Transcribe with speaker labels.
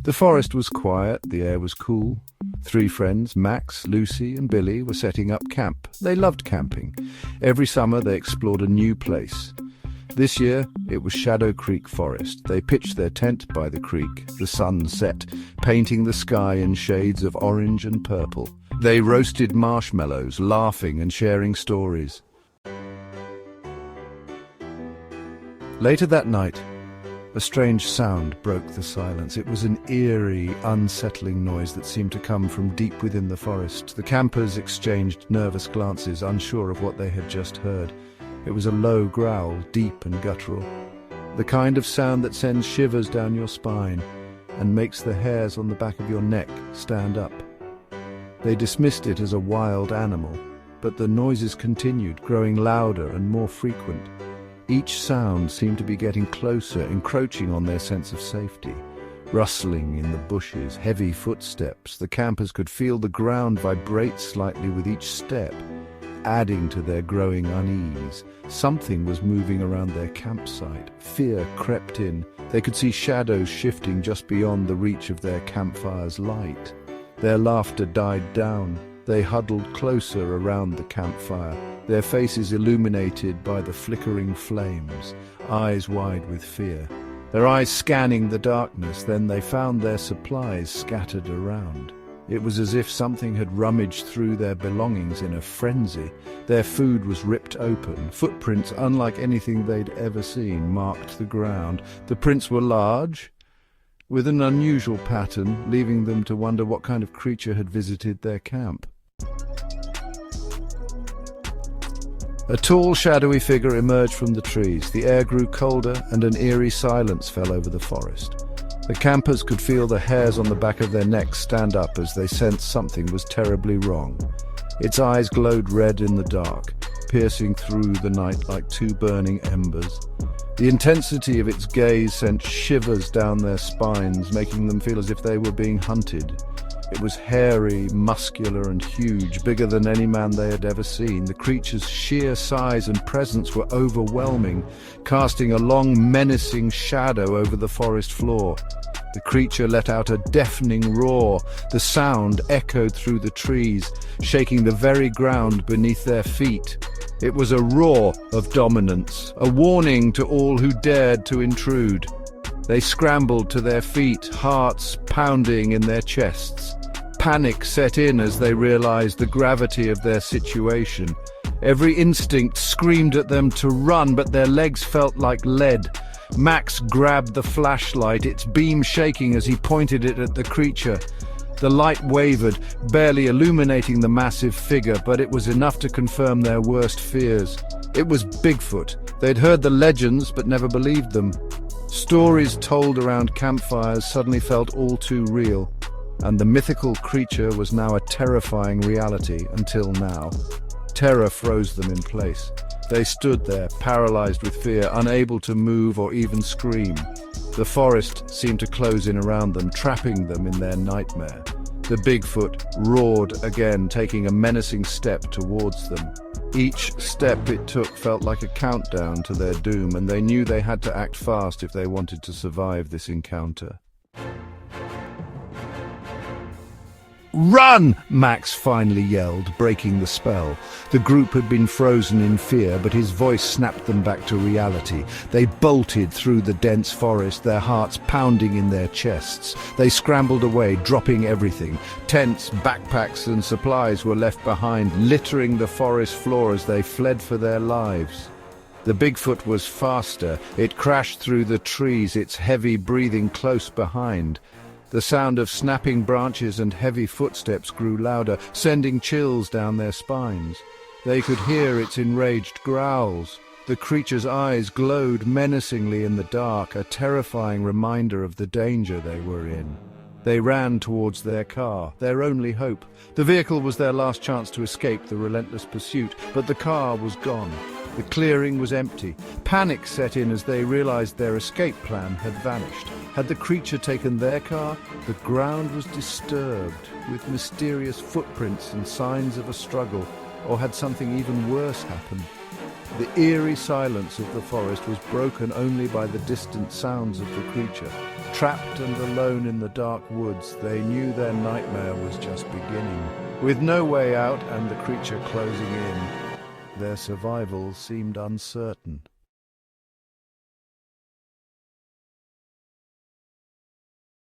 Speaker 1: The forest was quiet, the air was cool. Three friends, Max, Lucy, and Billy, were setting up camp. They loved camping. Every summer they explored a new place. This year, it was Shadow Creek Forest. They pitched their tent by the creek. The sun set, painting the sky in shades of orange and purple. They roasted marshmallows, laughing and sharing stories. Later that night, a strange sound broke the silence. It was an eerie, unsettling noise that seemed to come from deep within the forest. The campers exchanged nervous glances, unsure of what they had just heard. It was a low growl, deep and guttural, the kind of sound that sends shivers down your spine and makes the hairs on the back of your neck stand up. They dismissed it as a wild animal, but the noises continued, growing louder and more frequent. Each sound seemed to be getting closer, encroaching on their sense of safety. Rustling in the bushes, heavy footsteps. The campers could feel the ground vibrate slightly with each step, adding to their growing unease. Something was moving around their campsite. Fear crept in. They could see shadows shifting just beyond the reach of their campfire's light. Their laughter died down. They huddled closer around the campfire, their faces illuminated by the flickering flames, eyes wide with fear. Their eyes scanning the darkness, then they found their supplies scattered around. It was as if something had rummaged through their belongings in a frenzy. Their food was ripped open. Footprints unlike anything they'd ever seen marked the ground. The prints were large, with an unusual pattern, leaving them to wonder what kind of creature had visited their camp. A tall, shadowy figure emerged from the trees. The air grew colder, and an eerie silence fell over the forest. The campers could feel the hairs on the back of their necks stand up as they sensed something was terribly wrong. Its eyes glowed red in the dark, piercing through the night like two burning embers. The intensity of its gaze sent shivers down their spines, making them feel as if they were being hunted. It was hairy, muscular and huge, bigger than any man they had ever seen. The creature's sheer size and presence were overwhelming, casting a long, menacing shadow over the forest floor. The creature let out a deafening roar. The sound echoed through the trees, shaking the very ground beneath their feet. It was a roar of dominance, a warning to all who dared to intrude. They scrambled to their feet, hearts pounding in their chests. Panic set in as they realized the gravity of their situation. Every instinct screamed at them to run, but their legs felt like lead. Max grabbed the flashlight, its beam shaking as he pointed it at the creature. The light wavered, barely illuminating the massive figure, but it was enough to confirm their worst fears. It was Bigfoot. They'd heard the legends, but never believed them. Stories told around campfires suddenly felt all too real, and the mythical creature was now a terrifying reality until now. Terror froze them in place. They stood there, paralyzed with fear, unable to move or even scream. The forest seemed to close in around them, trapping them in their nightmare. The Bigfoot roared again, taking a menacing step towards them. Each step it took felt like a countdown to their doom, and they knew they had to act fast if they wanted to survive this encounter. "Run!" Max finally yelled, breaking the spell. The group had been frozen in fear, but his voice snapped them back to reality. They bolted through the dense forest, their hearts pounding in their chests. They scrambled away, dropping everything. Tents, backpacks and supplies were left behind, littering the forest floor as they fled for their lives. The Bigfoot was faster. It crashed through the trees, its heavy breathing close behind. The sound of snapping branches and heavy footsteps grew louder, sending chills down their spines. They could hear its enraged growls. The creature's eyes glowed menacingly in the dark, a terrifying reminder of the danger they were in. They ran towards their car, their only hope. The vehicle was their last chance to escape the relentless pursuit, but the car was gone. The clearing was empty. Panic set in as they realized their escape plan had vanished. Had the creature taken their car? The ground was disturbed, with mysterious footprints and signs of a struggle. Or had something even worse happened? The eerie silence of the forest was broken only by the distant sounds of the creature. Trapped and alone in the dark woods, they knew their nightmare was just beginning. With no way out and the creature closing in, their survival seemed uncertain.